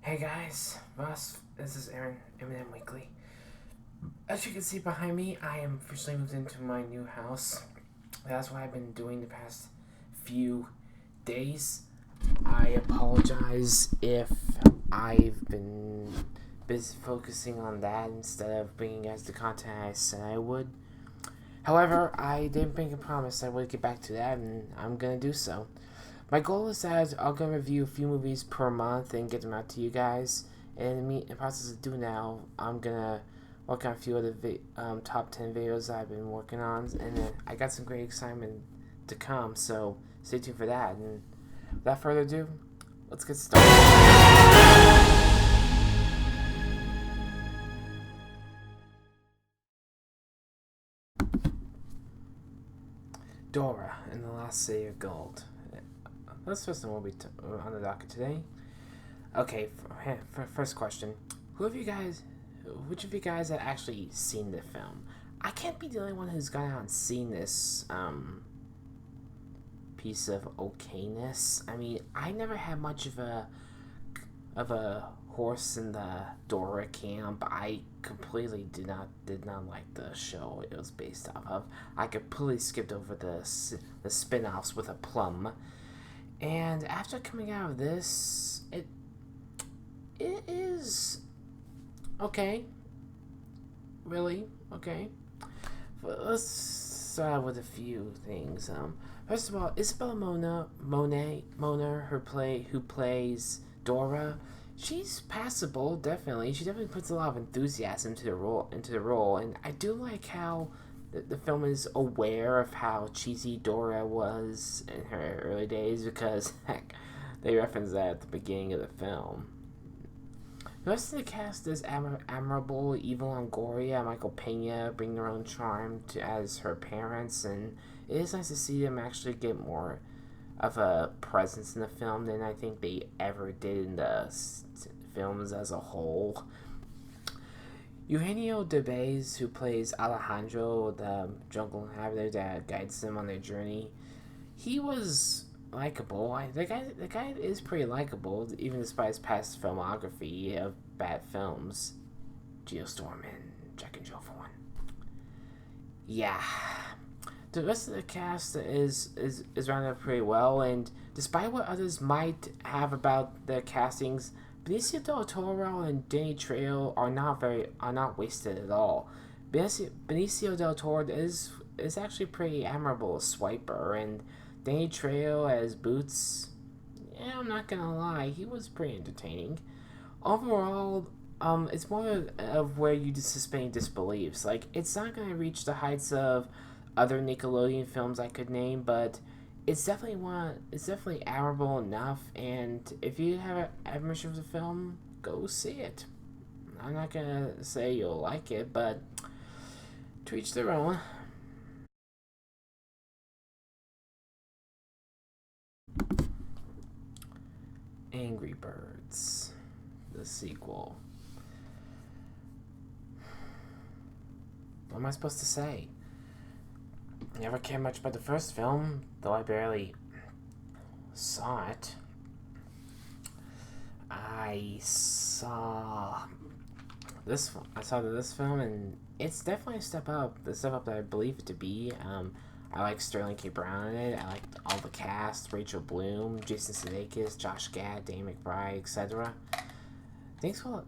Hey guys, Ross, this is Aaron, M&M Weekly. As you can see behind me, I am officially moved into my new house. That's what I've been doing the past few days. I apologize if I've been busy focusing on that instead of bringing you guys the content I said I would. However, I did make a promise I would get back to that, and I'm gonna do so. My goal is that I'm gonna review a few movies per month and get them out to you guys. And in the process of doing now, I'm gonna work on a few of the top 10 videos I've been working on, and I got some great excitement to come. So stay tuned for that. And without further ado, let's get started. Dora and the Last City of Gold. Let's first know what we on the docket today. Okay, for first question, who of you guys, which of you guys have actually seen the film? I can't be the only one who's gone out and seen this piece of okayness. I mean, I never had much of a horse in the Dora camp. I completely did not like the show it was based off of. I completely skipped over the spin-offs with a plum. And after coming out of this, it is okay. Really okay. But let's start with a few things. First of all, Isabella Moner, who plays Dora, she's passable. Definitely, she definitely puts a lot of enthusiasm to the role, and I do like how the film is aware of how cheesy Dora was in her early days because heck, they reference that at the beginning of the film. The rest of the cast is admirable. Eva Longoria, Michael Pena bring their own charm as her parents, and it is nice to see them actually get more of a presence in the film than I think they ever did in the films as a whole. Eugenio Derbez, who plays Alejandro, the jungle inhabitor that guides them on their journey, he was likable. The guy is pretty likable, even despite his past filmography of bad films. Geostorm and Jack and Jill for one. Yeah. The rest of the cast is rounded up pretty well, and despite what others might have about the castings, Benicio del Toro and Danny Trejo are not wasted at all. Benicio del Toro is actually pretty admirable as Swiper, and Danny Trejo as Boots. Yeah, I'm not gonna lie, he was pretty entertaining. Overall, it's more of where you suspend disbeliefs. Like, it's not gonna reach the heights of other Nickelodeon films I could name, but it's definitely one. It's definitely admirable enough. And if you have an admiration for the film, go see it. I'm not gonna say you'll like it, but to each their own. Angry Birds, the sequel. What am I supposed to say? Never cared much about the first film, though I barely saw it. I saw this film, and it's definitely a step up. The step up that I believe it to be. I like Sterling K. Brown in it. I like all the cast: Rachel Bloom, Jason Sudeikis, Josh Gad, Danny McBride, etc. Thanks for.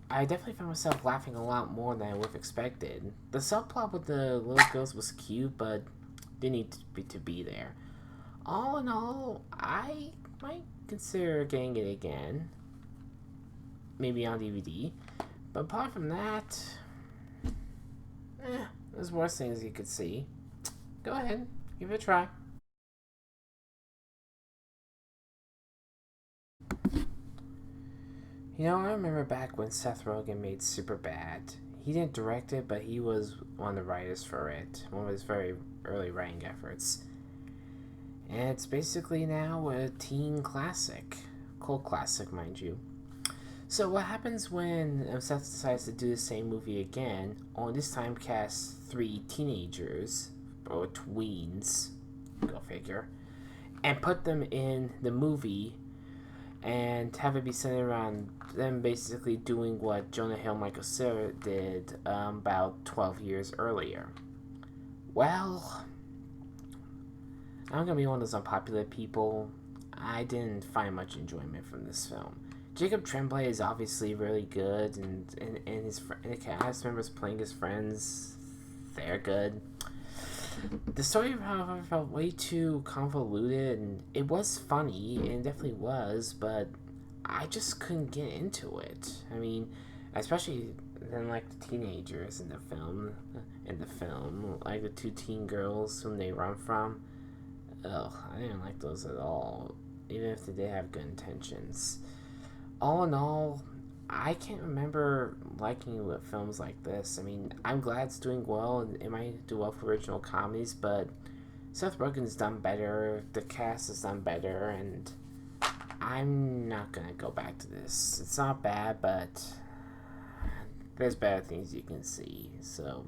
I definitely found myself laughing a lot more than I would have expected. The subplot with the little girls was cute, but didn't need to be there. All in all, I might consider getting it again. Maybe on DVD. But apart from that, there's worse things you could see. Go ahead, give it a try. I remember back when Seth Rogen made Superbad. He didn't direct it, but he was one of the writers for it. One of his very early writing efforts. And it's basically now a teen classic. Cult classic, mind you. So what happens when Seth decides to do the same movie again, only this time cast 3 teenagers, or tweens, go figure, and put them in the movie and have it be centered around them basically doing what Jonah Hill and Michael Cera did about 12 years earlier. Well, I'm gonna be one of those unpopular people. I didn't find much enjoyment from this film. Jacob Tremblay is obviously really good, and the cast members playing his friends, they're good. The story, however, felt way too convoluted, and it was funny, and it definitely was, but I just couldn't get into it. I mean, especially then like the teenagers in the film, like the two teen girls whom they run from. Ugh, I didn't like those at all, even if they did have good intentions. All in all, I can't remember liking films like this. I mean, I'm glad it's doing well, and it might do well for original comedies, but Seth Rogen's done better, the cast has done better, and I'm not gonna go back to this. It's not bad, but there's better things you can see, so